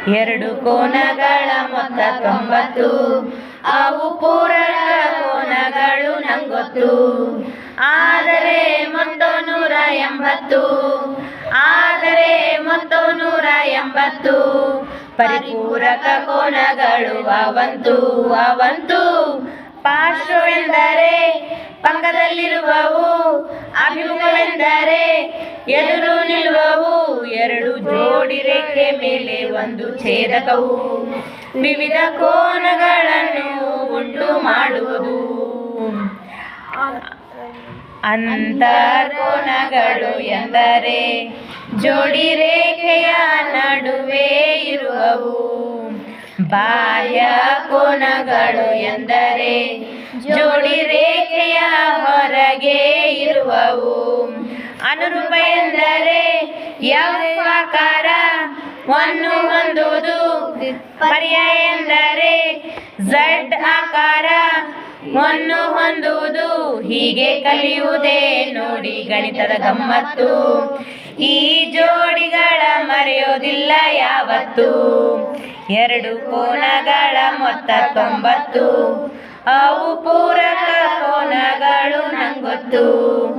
ಎರಡು ಕೋನಗಳ ಮೊತ್ತ 90. ಅವು ಪೂರಕ ಕೋನಗಳು ನಂಗೊತ್ತು. ಆದರೆ ಮೊತ್ತ 180. ಆದರೆ ಮೊತ್ತ 180. ಪರಿಪೂರಕ ಕೋನಗಳು ಅವಂತು. ಪಾರ್ಶ್ವವೆಂದರೆ ಪಕ್ಕದಲ್ಲಿರುವವು, ಅಭಿಮುಖವೆಂದರೆ ಎದುರು ನಿಲ್ಲುವವು. ಎರಡು ಜೋಡಿ ರೇಖೆ ಮೇಲೆ ಒಂದು ಛೇದಕವು ವಿವಿಧ ಕೋನಗಳನ್ನು ಉಂಟು ಮಾಡುವುದು. ಅಂತರ್ಕೋನಗಳು ಎಂದರೆ ಜೋಡಿ ರೇಖೆಯ ನಡುವೆ ಇರುವವು. ಬಾಹ್ಯ ಕೋನಗಳು ಎಂದರೆ ಜೋಡಿ ರೇಖೆಯ ಹೊರಗೆ ಇರುವವು. ಅನುರೂಪ ಎಂದರೆ ಎಫ್ ಆಕಾರವನ್ನು ಹೊಂದುವುದು. ಪರ್ಯಾಯ ಎಂದರೆ ಝಡ್ ಆಕಾರವನ್ನು ಹೊಂದುವುದು. ಹೀಗೆ ಕಲಿಯುವುದೇ ನೋಡಿ ಗಣಿತದ ಗಮ್ಮತ್ತು. ಈ ಜೋಡಿಗಳ ಮರೆಯೋದಿಲ್ಲ ಯಾವತ್ತು. ಎರಡು ಕೋನಗಳ ಮೊತ್ತ 90. ಅವು ಪೂರಕ ಕೋನಗಳು ನಂಗೊತ್ತು.